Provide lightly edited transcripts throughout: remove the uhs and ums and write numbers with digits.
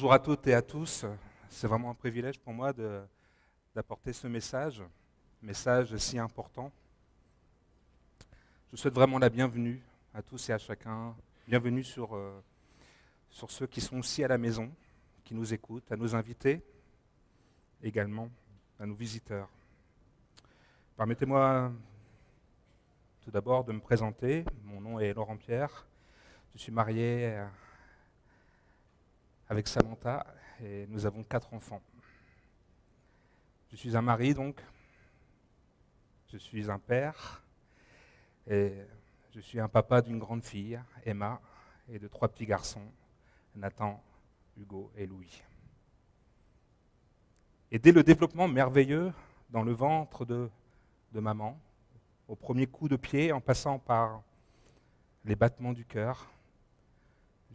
Bonjour à toutes et à tous. C'est vraiment un privilège pour moi d'apporter ce message si important. Je souhaite vraiment la bienvenue à tous et à chacun. Bienvenue sur ceux qui sont aussi à la maison, qui nous écoutent, à nos invités, également à nos visiteurs. Permettez-moi tout d'abord de me présenter. Mon nom est Laurent Pierre. Je suis marié avec Samantha et nous avons 4 enfants. Je suis un mari donc, je suis un père et je suis un papa d'une grande fille, Emma, et de 3 petits garçons, Nathan, Hugo et Louis. Et dès le développement merveilleux dans le ventre de maman, au premier coup de pied, en passant par les battements du cœur,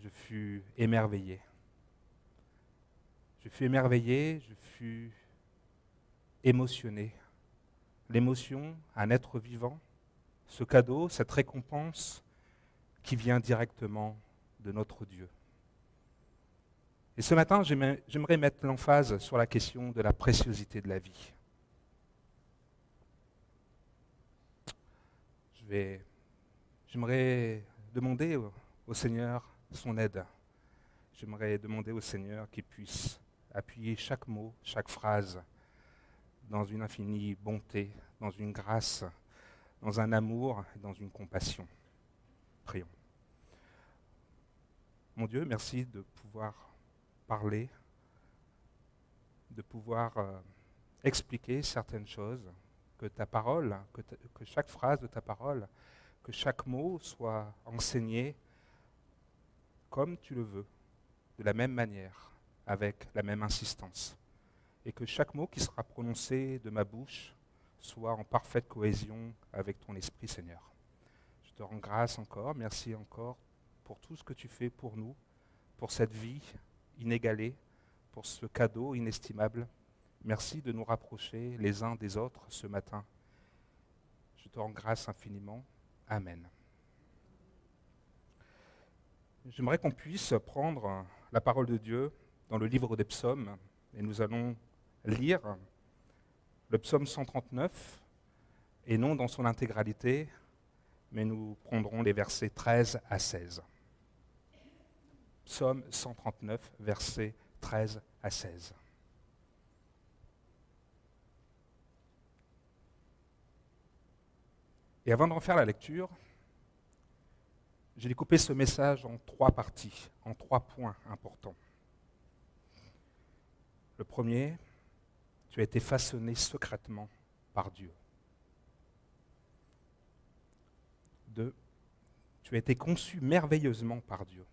je fus émerveillé. Je fus émotionné. L'émotion, un être vivant, ce cadeau, cette récompense qui vient directement de notre Dieu. Et ce matin, j'aimerais mettre l'emphase sur la question de la préciosité de la vie. J'aimerais demander au Seigneur son aide. J'aimerais demander au Seigneur qu'il puisse appuyer chaque mot, chaque phrase dans une infinie bonté, dans une grâce, dans un amour, dans une compassion. Prions. Mon Dieu, merci de pouvoir parler, de pouvoir expliquer certaines choses, que ta parole, que chaque phrase de ta parole, que chaque mot soit enseigné comme tu le veux, de la même manière, avec la même insistance. Et que chaque mot qui sera prononcé de ma bouche soit en parfaite cohésion avec ton esprit, Seigneur. Je te rends grâce encore, merci encore pour tout ce que tu fais pour nous, pour cette vie inégalée, pour ce cadeau inestimable. Merci de nous rapprocher les uns des autres ce matin. Je te rends grâce infiniment. Amen. J'aimerais qu'on puisse prendre la parole de Dieu dans le livre des psaumes et nous allons lire le psaume 139 et non dans son intégralité, mais nous prendrons les versets 13 à 16. Psaume 139, versets 13 à 16. Et avant d'en faire la lecture, j'ai découpé ce message en 3 parties, en 3 points importants. Le premier, tu as été façonné secrètement par Dieu. 2, tu as été conçu merveilleusement par Dieu.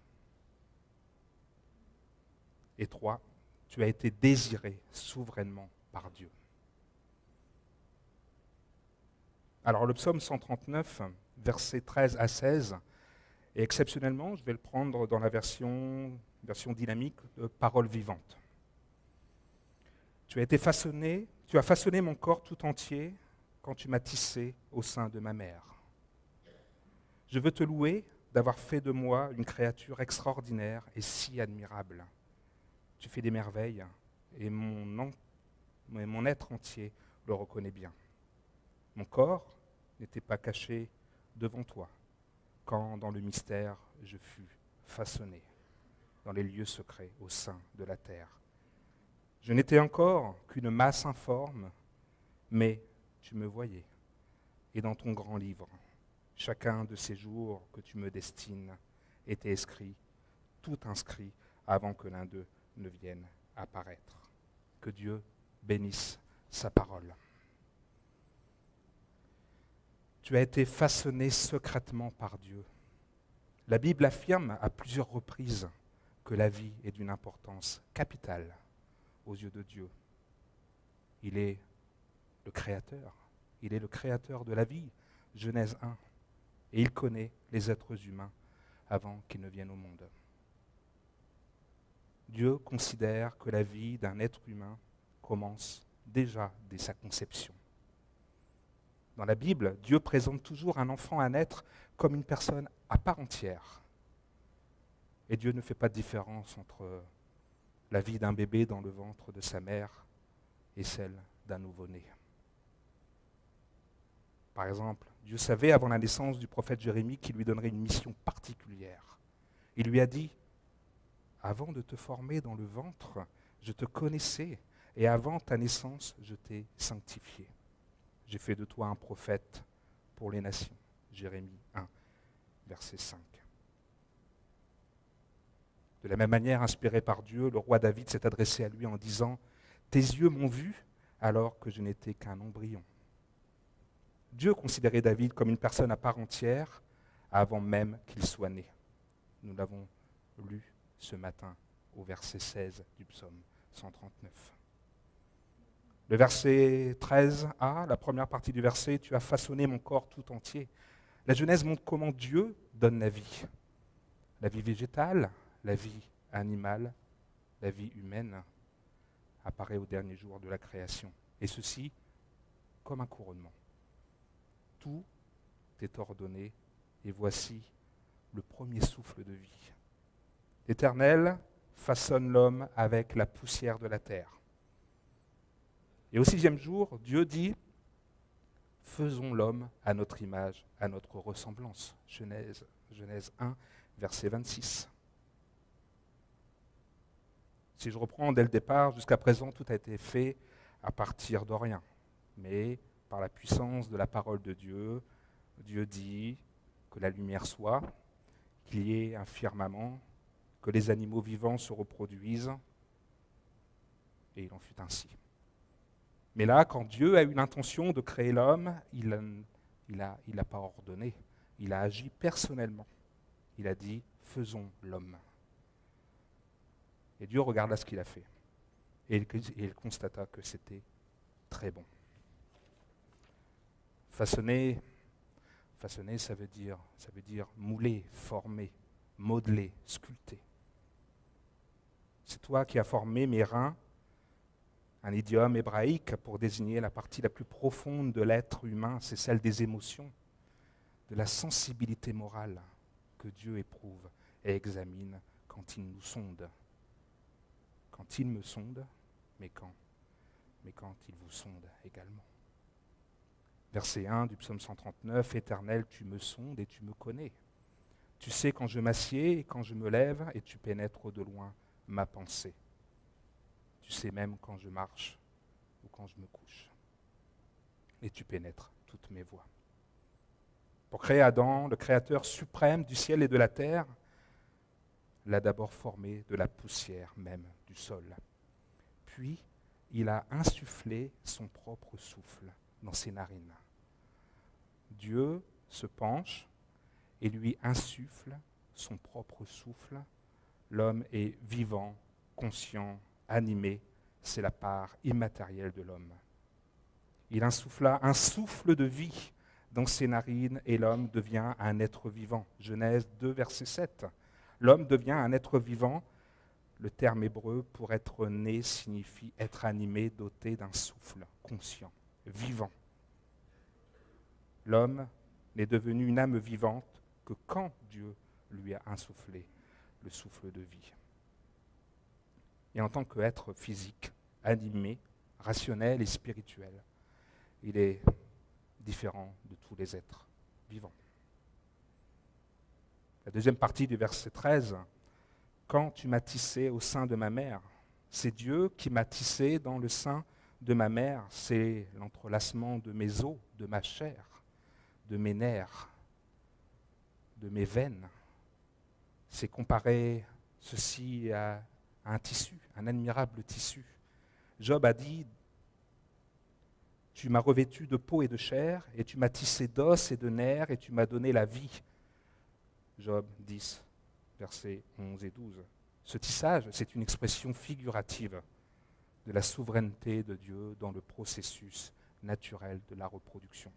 Et 3, tu as été désiré souverainement par Dieu. Alors le psaume 139, versets 13 à 16, et exceptionnellement, je vais le prendre dans la version dynamique de Parole vivante. Tu as façonné mon corps tout entier quand tu m'as tissé au sein de ma mère. Je veux te louer d'avoir fait de moi une créature extraordinaire et si admirable. Tu fais des merveilles et mon être entier le reconnaît bien. Mon corps n'était pas caché devant toi quand dans le mystère je fus façonné dans les lieux secrets au sein de la terre. Je n'étais encore qu'une masse informe, mais tu me voyais. Et dans ton grand livre, chacun de ces jours que tu me destines était tout inscrit avant que l'un d'eux ne vienne apparaître. Que Dieu bénisse sa parole. Tu as été façonné secrètement par Dieu. La Bible affirme à plusieurs reprises que la vie est d'une importance capitale aux yeux de Dieu. Il est le Créateur. Il est le Créateur de la vie, Genèse 1. Et il connaît les êtres humains avant qu'ils ne viennent au monde. Dieu considère que la vie d'un être humain commence déjà dès sa conception. Dans la Bible, Dieu présente toujours un enfant à naître comme une personne à part entière. Et Dieu ne fait pas de différence entre la vie d'un bébé dans le ventre de sa mère et celle d'un nouveau-né. Par exemple, Dieu savait avant la naissance du prophète Jérémie qu'il lui donnerait une mission particulière. Il lui a dit, avant de te former dans le ventre, je te connaissais, et avant ta naissance, je t'ai sanctifié. J'ai fait de toi un prophète pour les nations. Jérémie 1, verset 5. De la même manière, inspiré par Dieu, le roi David s'est adressé à lui en disant « Tes yeux m'ont vu alors que je n'étais qu'un embryon. » Dieu considérait David comme une personne à part entière avant même qu'il soit né. Nous l'avons lu ce matin au verset 16 du psaume 139. Le verset 13a, la première partie du verset, « Tu as façonné mon corps tout entier ». La Genèse montre comment Dieu donne la vie végétale, la vie animale, la vie humaine apparaît au dernier jour de la création. Et ceci comme un couronnement. Tout est ordonné et voici le premier souffle de vie. L'Éternel façonne l'homme avec la poussière de la terre. Et au 6e jour, Dieu dit « Faisons l'homme à notre image, à notre ressemblance ». Genèse 1, verset 26. Si je reprends dès le départ, jusqu'à présent, tout a été fait à partir de rien. Mais par la puissance de la parole de Dieu, Dieu dit que la lumière soit, qu'il y ait un firmament, que les animaux vivants se reproduisent, et il en fut ainsi. Mais là, quand Dieu a eu l'intention de créer l'homme, il n'a pas ordonné, il a agi personnellement. Il a dit « faisons l'homme ». Et Dieu regarda ce qu'il a fait. Et il constata que c'était très bon. Façonner, ça veut dire mouler, former, modeler, sculpter. C'est toi qui as formé mes reins, un idiome hébraïque pour désigner la partie la plus profonde de l'être humain, c'est celle des émotions, de la sensibilité morale que Dieu éprouve et examine quand il nous sonde. Quand il me sonde, mais quand il vous sonde également. Verset 1 du psaume 139, « Éternel, tu me sondes et tu me connais. Tu sais quand je m'assieds et quand je me lève, et tu pénètres de loin ma pensée. Tu sais même quand je marche ou quand je me couche. Et tu pénètres toutes mes voies. » Pour créer Adam, le créateur suprême du ciel et de la terre, l'a d'abord formé de la poussière même du sol. Puis, il a insufflé son propre souffle dans ses narines. Dieu se penche et lui insuffle son propre souffle. L'homme est vivant, conscient, animé. C'est la part immatérielle de l'homme. Il insuffla un souffle de vie dans ses narines et l'homme devient un être vivant. Genèse 2, verset 7. L'homme devient un être vivant. Le terme hébreu pour être né signifie être animé, doté d'un souffle, conscient, vivant. L'homme n'est devenu une âme vivante que quand Dieu lui a insufflé le souffle de vie. Et en tant qu'être physique, animé, rationnel et spirituel, il est différent de tous les êtres vivants. La deuxième partie du verset 13, « Quand tu m'as tissé au sein de ma mère », c'est Dieu qui m'a tissé dans le sein de ma mère, c'est l'entrelacement de mes os, de ma chair, de mes nerfs, de mes veines. C'est comparer ceci à un tissu, un admirable tissu. Job a dit « Tu m'as revêtu de peau et de chair, et tu m'as tissé d'os et de nerfs, et tu m'as donné la vie. » Job 10, versets 11 et 12. Ce tissage, c'est une expression figurative de la souveraineté de Dieu dans le processus naturel de la reproduction.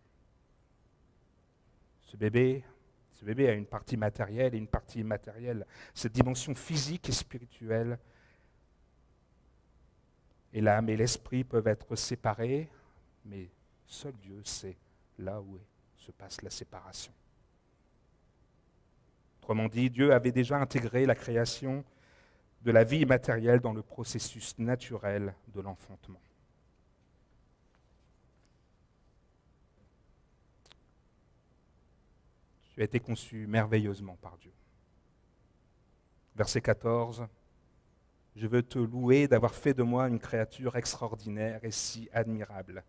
Ce bébé a une partie matérielle et une partie immatérielle. Cette dimension physique et spirituelle et l'âme et l'esprit peuvent être séparés, mais seul Dieu sait là où se passe la séparation. Autrement dit, Dieu avait déjà intégré la création de la vie immatérielle dans le processus naturel de l'enfantement. Tu as été conçu merveilleusement par Dieu. Verset 14, je veux te louer d'avoir fait de moi une créature extraordinaire et si admirable,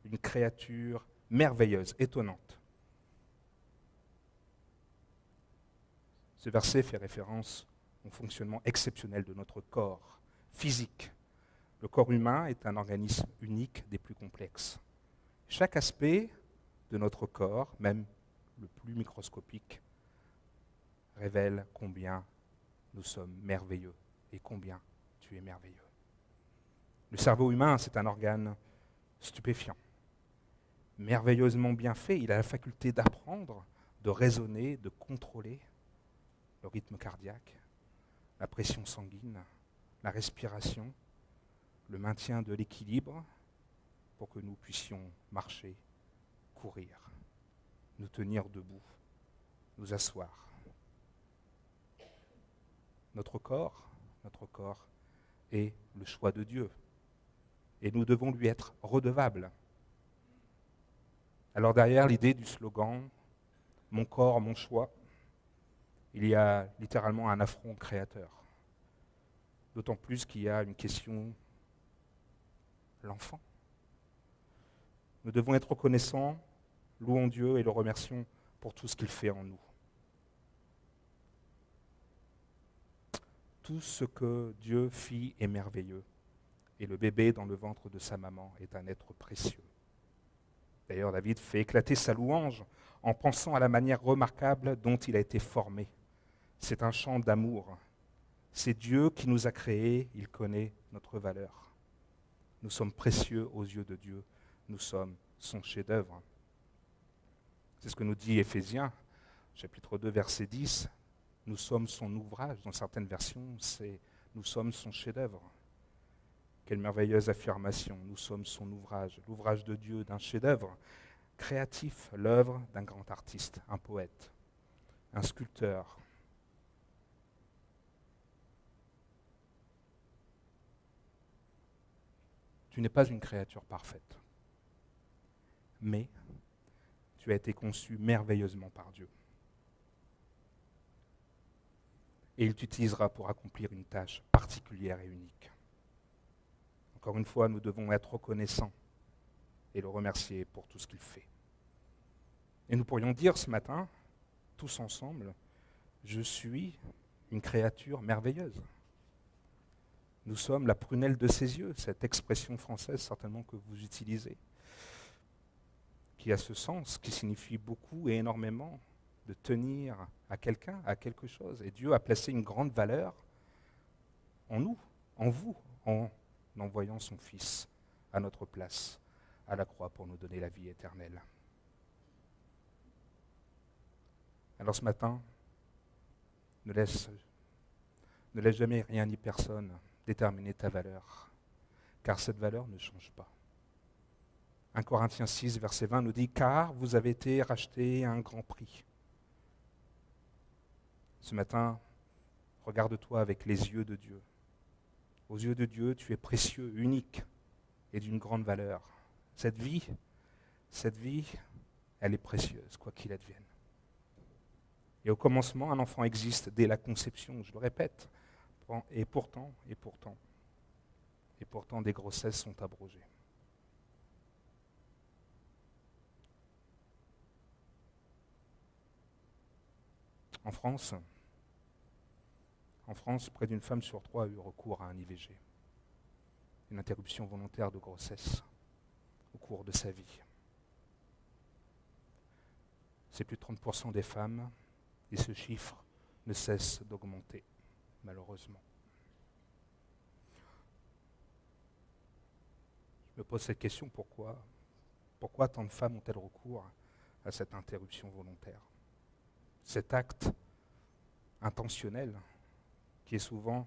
une créature merveilleuse, étonnante. Ce verset fait référence au fonctionnement exceptionnel de notre corps physique. Le corps humain est un organisme unique des plus complexes. Chaque aspect de notre corps, même le plus microscopique, révèle combien nous sommes merveilleux et combien tu es merveilleux. Le cerveau humain, c'est un organe stupéfiant, merveilleusement bien fait. Il a la faculté d'apprendre, de raisonner, de contrôler le rythme cardiaque, la pression sanguine, la respiration, le maintien de l'équilibre pour que nous puissions marcher, courir, nous tenir debout, nous asseoir. Notre corps est le choix de Dieu et nous devons lui être redevables. Alors derrière l'idée du slogan « Mon corps, mon choix », il y a littéralement un affront créateur. D'autant plus qu'il y a une question, l'enfant. Nous devons être reconnaissants, louons Dieu et le remercions pour tout ce qu'il fait en nous. Tout ce que Dieu fit est merveilleux, et le bébé dans le ventre de sa maman est un être précieux. D'ailleurs, David fait éclater sa louange en pensant à la manière remarquable dont il a été formé. C'est un chant d'amour. C'est Dieu qui nous a créés, il connaît notre valeur. Nous sommes précieux aux yeux de Dieu, nous sommes son chef-d'œuvre. C'est ce que nous dit Éphésiens, chapitre 2, verset 10. Nous sommes son ouvrage. Dans certaines versions, c'est « nous sommes son chef-d'œuvre ». Quelle merveilleuse affirmation. Nous sommes son ouvrage, l'ouvrage de Dieu, d'un chef-d'œuvre créatif, l'œuvre d'un grand artiste, un poète, un sculpteur. Tu n'es pas une créature parfaite, mais tu as été conçu merveilleusement par Dieu. Et il t'utilisera pour accomplir une tâche particulière et unique. Encore une fois, nous devons être reconnaissants et le remercier pour tout ce qu'il fait. Et nous pourrions dire ce matin, tous ensemble, je suis une créature merveilleuse. Nous sommes la prunelle de ses yeux, cette expression française certainement que vous utilisez, qui a ce sens, qui signifie beaucoup et énormément de tenir à quelqu'un, à quelque chose. Et Dieu a placé une grande valeur en nous, en vous, en envoyant son Fils à notre place, à la croix pour nous donner la vie éternelle. Alors ce matin, ne laisse jamais rien ni personne déterminer ta valeur, car cette valeur ne change pas. 1 Corinthiens 6, verset 20 nous dit « Car vous avez été rachetés à un grand prix ». Ce matin, regarde-toi avec les yeux de Dieu. Aux yeux de Dieu, tu es précieux, unique et d'une grande valeur. Cette vie, elle est précieuse, quoi qu'il advienne. Et au commencement, un enfant existe dès la conception, je le répète. Et pourtant, des grossesses sont abrogées. En France, près d'une femme sur 3 a eu recours à un IVG, une interruption volontaire de grossesse, au cours de sa vie. C'est plus de 30% des femmes, et ce chiffre ne cesse d'augmenter, malheureusement. Je me pose cette question, pourquoi tant de femmes ont-elles recours à cette interruption volontaire? Cet acte intentionnel qui est souvent,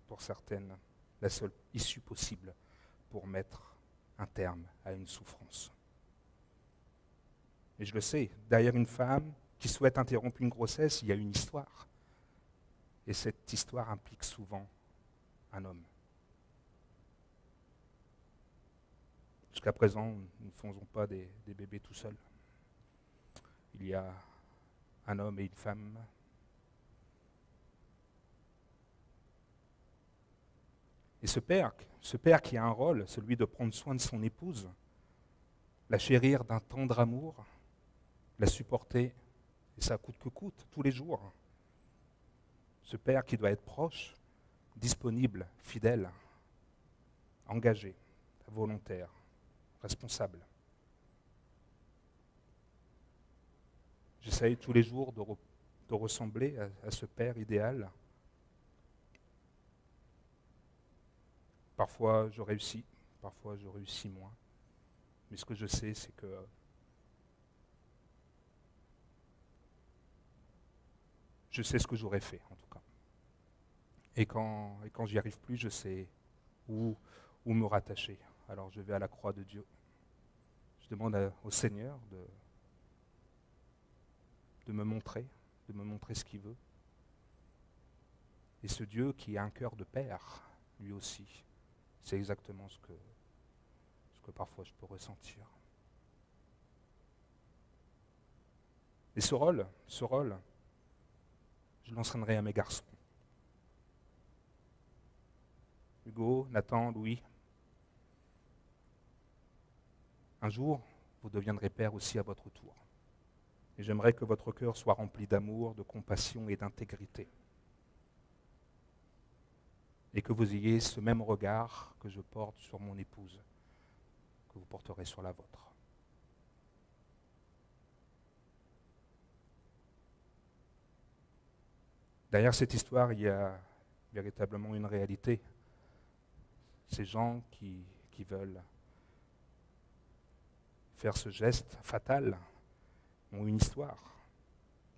pour certaines, la seule issue possible pour mettre un terme à une souffrance. Et je le sais, derrière une femme qui souhaite interrompre une grossesse, il y a une histoire. Et cette histoire implique souvent un homme. Jusqu'à présent, nous ne faisons pas des bébés tout seuls. Il y a un homme et une femme. Et ce père qui a un rôle, celui de prendre soin de son épouse, la chérir d'un tendre amour, la supporter, et ça coûte que coûte, tous les jours. Ce père qui doit être proche, disponible, fidèle, engagé, volontaire, responsable. J'essaye tous les jours de ressembler à ce père idéal. Parfois je réussis, parfois je réussis moins. Mais ce que je sais, c'est que je sais ce que j'aurais fait, en tout cas. Et quand j'y arrive plus, je sais où me rattacher. Alors je vais à la croix de Dieu. Je demande au Seigneur de me montrer ce qu'il veut. Et ce Dieu qui a un cœur de père, lui aussi, c'est exactement ce que parfois je peux ressentir. Et ce rôle, je l'enseignerai à mes garçons. Hugo, Nathan, Louis. Un jour, vous deviendrez père aussi à votre tour. Et j'aimerais que votre cœur soit rempli d'amour, de compassion et d'intégrité. Et que vous ayez ce même regard que je porte sur mon épouse, que vous porterez sur la vôtre. Derrière cette histoire, il y a véritablement une réalité. Ces gens qui veulent faire ce geste fatal ont une histoire,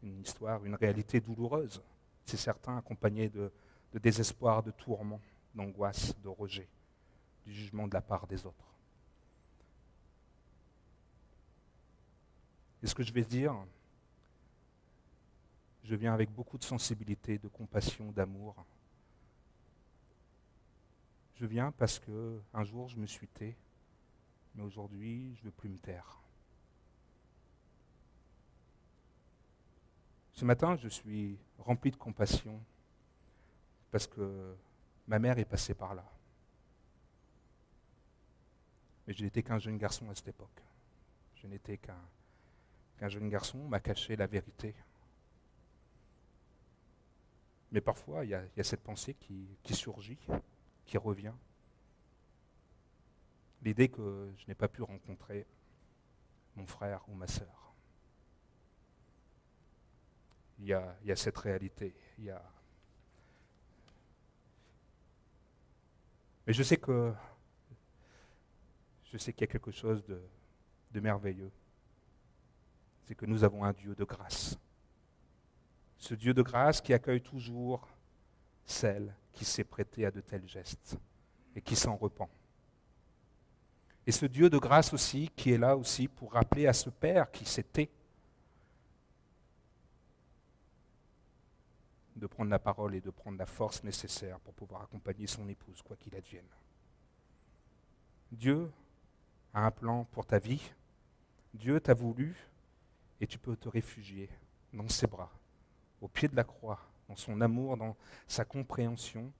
une réalité douloureuse. C'est certain, accompagnée de désespoir, de tourment, d'angoisse, de rejet, du jugement de la part des autres. Et ce que je vais dire, je viens avec beaucoup de sensibilité, de compassion, d'amour. Je viens parce qu'un jour je me suis tais, mais aujourd'hui je ne veux plus me taire. Ce matin, je suis rempli de compassion parce que ma mère est passée par là. Mais je n'étais qu'un jeune garçon à cette époque. Je n'étais qu'un jeune garçon, on m'a caché la vérité. Mais parfois, il y a cette pensée qui surgit, qui revient. L'idée que je n'ai pas pu rencontrer mon frère ou ma sœur. Il y a cette réalité. Mais je sais qu'il y a quelque chose de merveilleux. C'est que nous avons un Dieu de grâce. Ce Dieu de grâce qui accueille toujours celle qui s'est prêtée à de tels gestes et qui s'en repent. Et ce Dieu de grâce aussi qui est là aussi pour rappeler à ce Père qui s'était de prendre la parole et de prendre la force nécessaire pour pouvoir accompagner son épouse, quoi qu'il advienne. Dieu a un plan pour ta vie. Dieu t'a voulu et tu peux te réfugier dans ses bras, au pied de la croix, dans son amour, dans sa compréhension,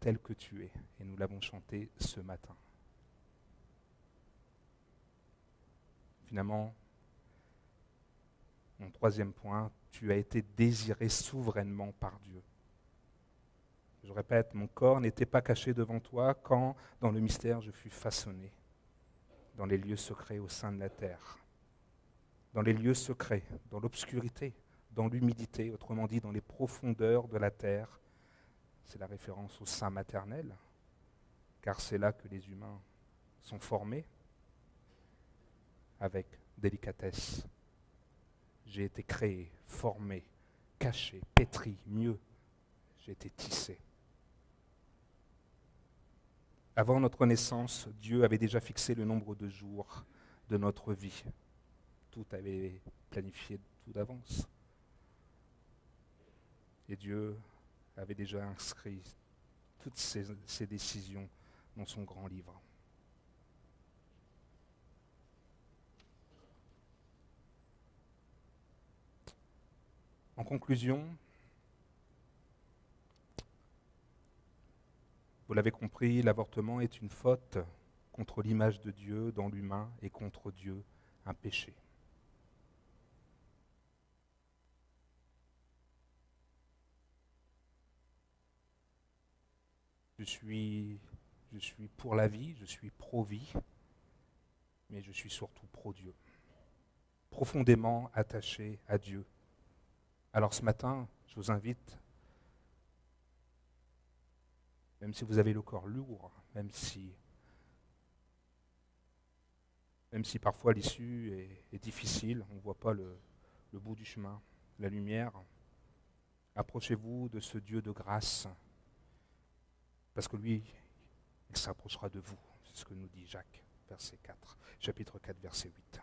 tel que tu es. Et nous l'avons chanté ce matin. Finalement, mon troisième point, tu as été désiré souverainement par Dieu. Je répète, mon corps n'était pas caché devant toi quand, dans le mystère, je fus façonné, dans les lieux secrets au sein de la terre. Dans les lieux secrets, dans l'obscurité, dans l'humidité, autrement dit dans les profondeurs de la terre. C'est la référence au sein maternel, car c'est là que les humains sont formés avec délicatesse. J'ai été créé, formé, caché, pétri, mieux, j'ai été tissé. Avant notre naissance, Dieu avait déjà fixé le nombre de jours de notre vie. Tout avait planifié tout d'avance. Et Dieu avait déjà inscrit toutes ses décisions dans son grand livre. En conclusion, vous l'avez compris, l'avortement est une faute contre l'image de Dieu dans l'humain et contre Dieu, un péché. Je suis pour la vie, je suis pro-vie, mais je suis surtout pro-Dieu, profondément attaché à Dieu. Alors ce matin, je vous invite, même si vous avez le corps lourd, même si parfois l'issue est difficile, on ne voit pas le bout du chemin, la lumière, approchez-vous de ce Dieu de grâce, parce que lui, il s'approchera de vous. C'est ce que nous dit Jacques, chapitre 4, verset 8.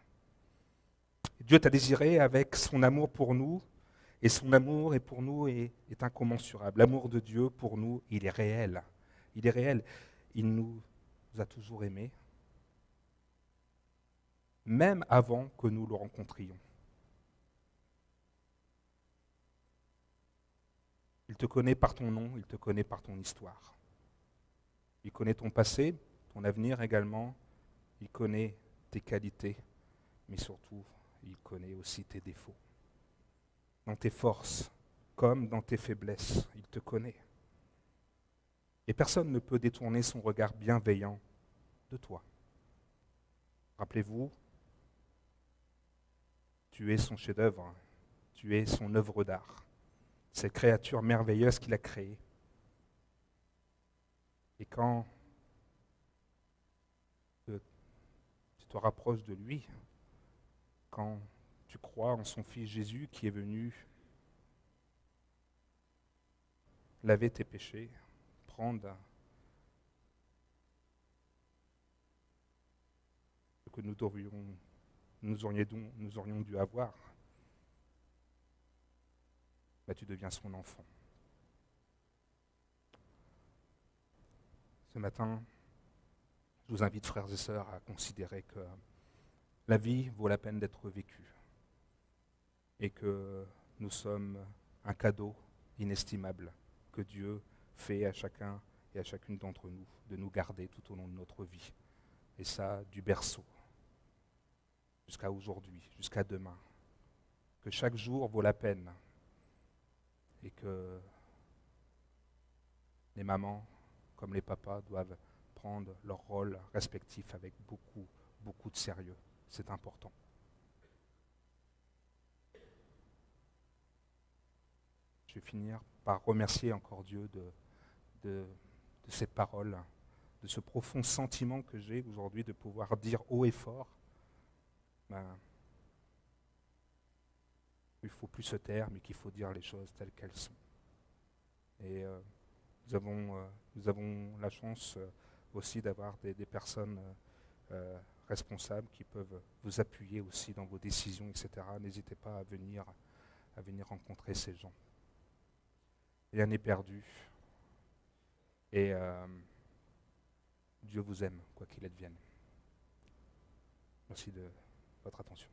Dieu t'a désiré avec son amour pour nous, et son amour pour nous est incommensurable. L'amour de Dieu pour nous, il est réel. Il est réel. Il nous a toujours aimés, même avant que nous le rencontrions. Il te connaît par ton nom, il te connaît par ton histoire. Il connaît ton passé, ton avenir également. Il connaît tes qualités, mais surtout, il connaît aussi tes défauts. Dans tes forces, comme dans tes faiblesses, il te connaît. Et personne ne peut détourner son regard bienveillant de toi. Rappelez-vous, tu es son chef-d'œuvre, tu es son œuvre d'art, cette créature merveilleuse qu'il a créée. Et quand tu te rapproches de lui, quand tu crois en son Fils Jésus qui est venu laver tes péchés, prendre ce que nous aurions dû avoir, tu deviens son enfant. Ce matin, je vous invite, frères et sœurs, à considérer que la vie vaut la peine d'être vécue et que nous sommes un cadeau inestimable que Dieu fait à chacun et à chacune d'entre nous, de nous garder tout au long de notre vie. Et ça, du berceau jusqu'à aujourd'hui, jusqu'à demain. Que chaque jour vaut la peine et que les mamans comme les papas doivent prendre leur rôle respectif avec beaucoup, beaucoup de sérieux. C'est important. Je vais finir par remercier encore Dieu de ces paroles, de ce profond sentiment que j'ai aujourd'hui de pouvoir dire haut et fort, il ne faut plus se taire, mais qu'il faut dire les choses telles qu'elles sont. Et nous avons la chance aussi d'avoir des personnes responsables qui peuvent vous appuyer aussi dans vos décisions, etc. N'hésitez pas à venir rencontrer ces gens. Rien n'est perdu. Et Dieu vous aime, quoi qu'il advienne. Merci de votre attention.